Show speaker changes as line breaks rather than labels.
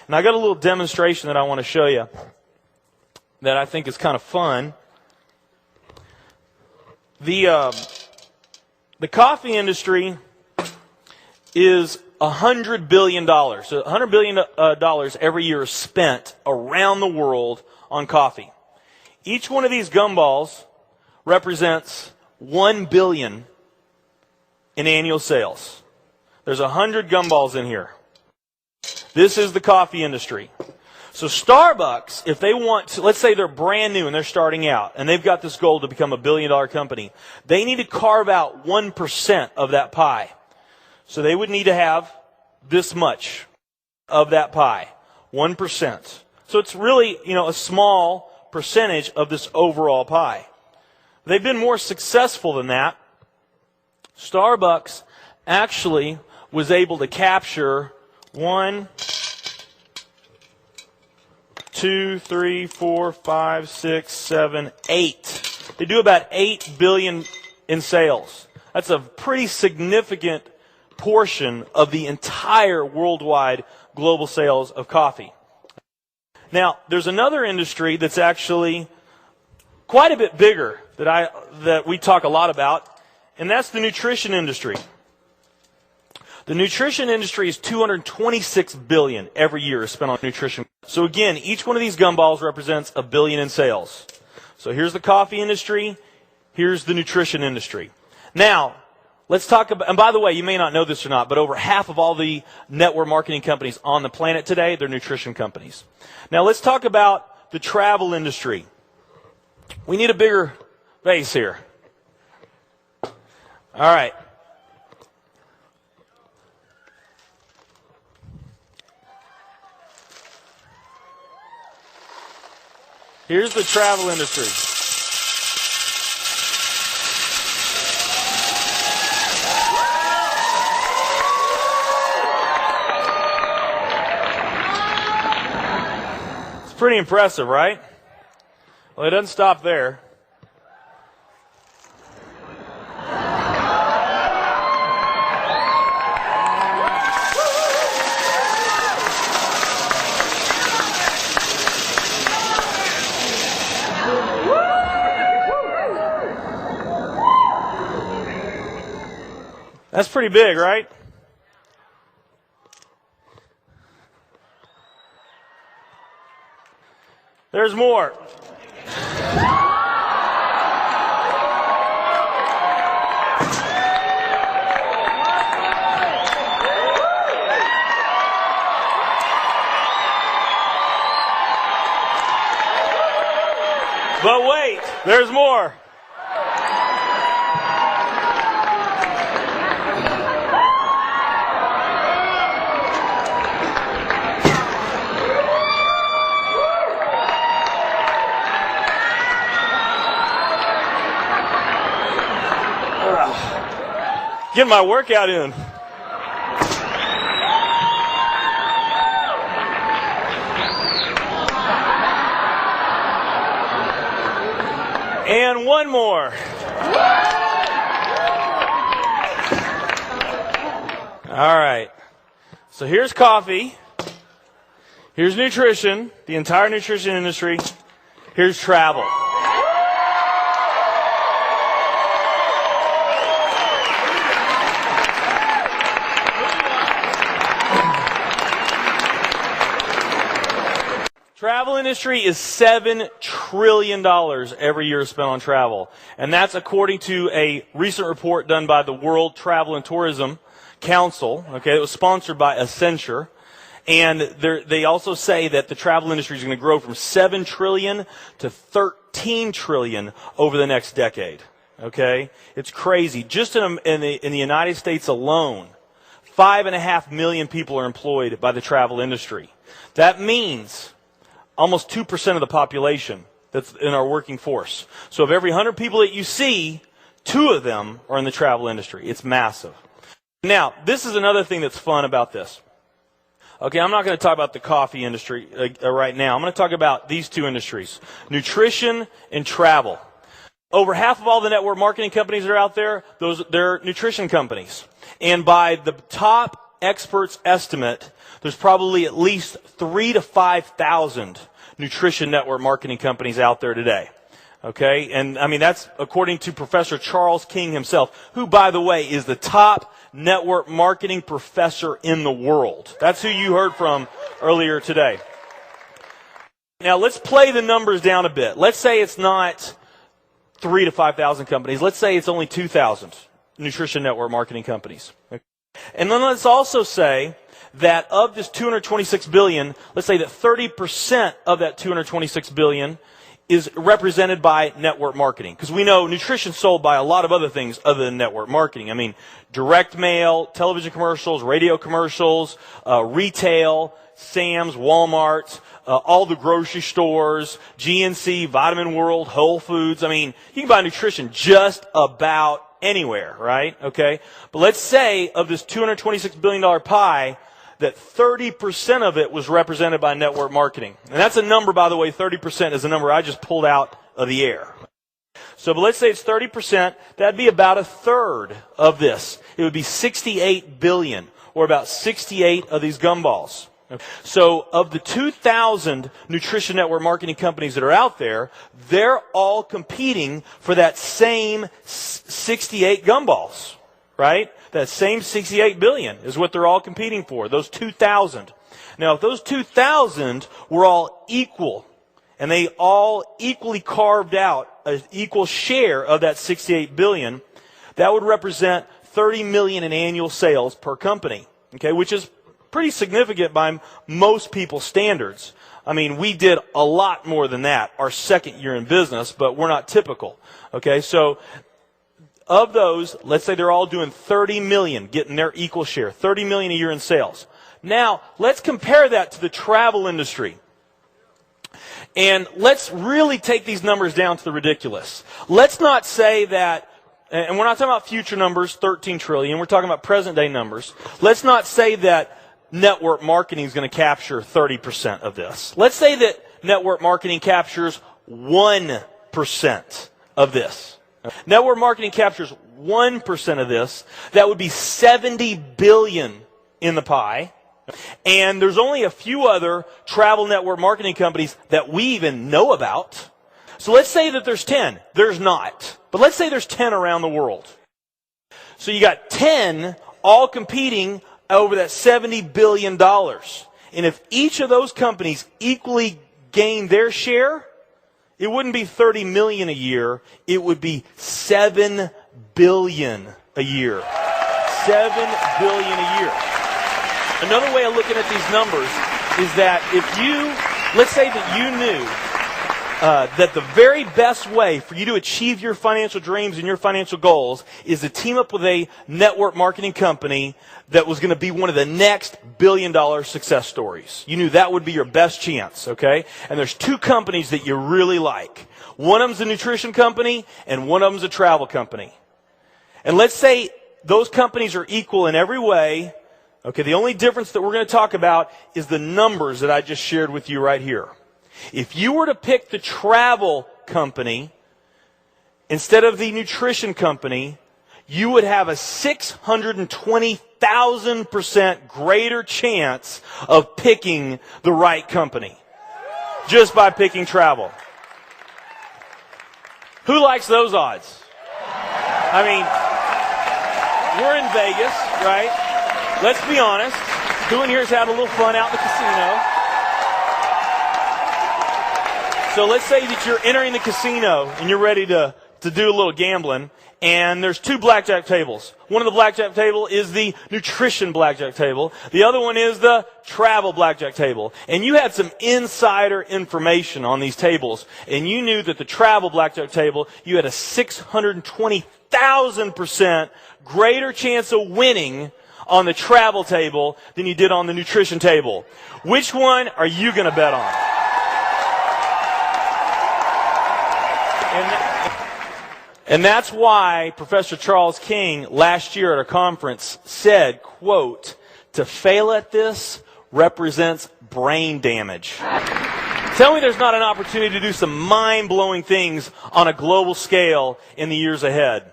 And I got a little demonstration that I want to show you that I think is kind of fun. The coffee industry is $100 billion. So $100 billion every year is spent around the world on coffee. Each one of these gumballs represents $1 billion in annual sales. There's 100 gumballs in here. This is the coffee industry. So Starbucks, if they want to, let's say they're brand new and they're starting out, and they've got this goal to become a billion-dollar company, they need to carve out 1% of that pie. So they would need to have this much of that pie, 1%. So it's really, a small percentage of this overall pie. They've been more successful than that. Starbucks actually was able to capture 1, 2, 3, 4, 5, 6, 7, 8. They do about 8 billion in sales. That's a pretty significant portion of the entire worldwide global sales of coffee. Now, there's another industry that's actually quite a bit bigger that we talk a lot about, and that's the nutrition industry. The nutrition industry is $226 billion every year is spent on nutrition. So again, each one of these gumballs represents $1 billion in sales. So here's the coffee industry, here's the nutrition industry. Now, let's talk about, and by the way, you may not know this or not, but over half of all the network marketing companies on the planet today, they're nutrition companies. Now let's talk about the travel industry. We need a bigger base here. All right. Here's the travel industry. It's pretty impressive, right? Well, it doesn't stop there. That's pretty big, right? There's more. But wait, there's more. Get my workout in. And one more. All right. So here's coffee. Here's nutrition, the entire nutrition industry. Here's travel. Travel industry is $7 trillion every year spent on travel. And that's according to a recent report done by the World Travel and Tourism Council. Okay, it was sponsored by Accenture. And they also say that the travel industry is going to grow from $7 trillion to $13 trillion over the next decade. Okay, it's crazy. Just in the United States alone, 5.5 million people are employed by the travel industry. That means almost 2% of the population that's in our working force. So of every 100 people that you see, 2 of them are in the travel industry. It's massive. Now, this is another thing that's fun about this. Okay, I'm not going to talk about the coffee industry right now. I'm going to talk about these 2 industries, nutrition and travel. Over half of all the network marketing companies that are out there, they're nutrition companies. And by the top experts estimate there's probably at least 3,000 to 5,000 nutrition network marketing companies out there today. Okay, and I mean that's according to Professor Charles King himself, who, by the way, is the top network marketing professor in the world. That's who you heard from earlier today. Now let's play the numbers down a bit. Let's say it's not 3,000 to 5,000 companies. Let's say it's only 2,000 nutrition network marketing companies. Okay. And then let's also say that of this 226 billion, let's say that 30% of that 226 billion is represented by network marketing. Because we know nutrition is sold by a lot of other things other than network marketing. I mean, direct mail, television commercials, radio commercials, retail, Sam's, Walmart, all the grocery stores, GNC, Vitamin World, Whole Foods. I mean, you can buy nutrition just about anywhere, right? Okay? But let's say of this $226 billion pie, that 30% of it was represented by network marketing. And that's a number, by the way, 30% is a number I just pulled out of the air. So, but let's say it's 30%, that'd be about a third of this. It would be 68 billion, or about 68 of these gumballs. So, of the 2,000 nutrition network marketing companies that are out there, they're all competing for that same 68 gumballs, right? That same 68 billion is what they're all competing for, those 2,000. Now, if those 2,000 were all equal, and they all equally carved out an equal share of that 68 billion, that would represent 30 million in annual sales per company, okay, which is pretty significant by most people's standards. I mean, we did a lot more than that our second year in business, but we're not typical, okay? So, of those, let's say they're all doing 30 million, getting their equal share, 30 million a year in sales. Now, let's compare that to the travel industry. And let's really take these numbers down to the ridiculous. Let's not say that, and we're not talking about future numbers, 13 trillion, we're talking about present day numbers. Let's not say that network marketing is going to capture 30% of this. Let's say that network marketing captures 1% of this. Network marketing captures 1% of this. That would be 70 billion in the pie. And there's only a few other travel network marketing companies that we even know about. So let's say that there's 10. There's not. But let's say there's 10 around the world. So you got 10 all competing over that $70 billion. And if each of those companies equally gain their share, it wouldn't be 30 million a year. It would be 7 billion a year. 7 billion a year. Another way of looking at these numbers is that if you, let's say that you knew that the very best way for you to achieve your financial dreams and your financial goals is to team up with a network marketing company that was going to be one of the next billion-dollar success stories. You knew that would be your best chance, okay? And there's two companies that you really like. One of them's a nutrition company, and one of them's a travel company. And let's say those companies are equal in every way. Okay, the only difference that we're going to talk about is the numbers that I just shared with you right here. If you were to pick the travel company instead of the nutrition company, you would have a 620,000% greater chance of picking the right company just by picking travel. Who likes those odds? I mean, we're in Vegas, right? Let's be honest. Who in here has had a little fun out in the casino? So let's say that you're entering the casino and you're ready to do a little gambling, and there's two blackjack tables. One of the blackjack table is the nutrition blackjack table. The other one is the travel blackjack table. And you had some insider information on these tables, and you knew that the travel blackjack table, you had a 620,000% greater chance of winning on the travel table than you did on the nutrition table. Which one are you going to bet on? And that's why Professor Charles King last year at a conference said, quote, "To fail at this represents brain damage." Tell me there's not an opportunity to do some mind-blowing things on a global scale in the years ahead.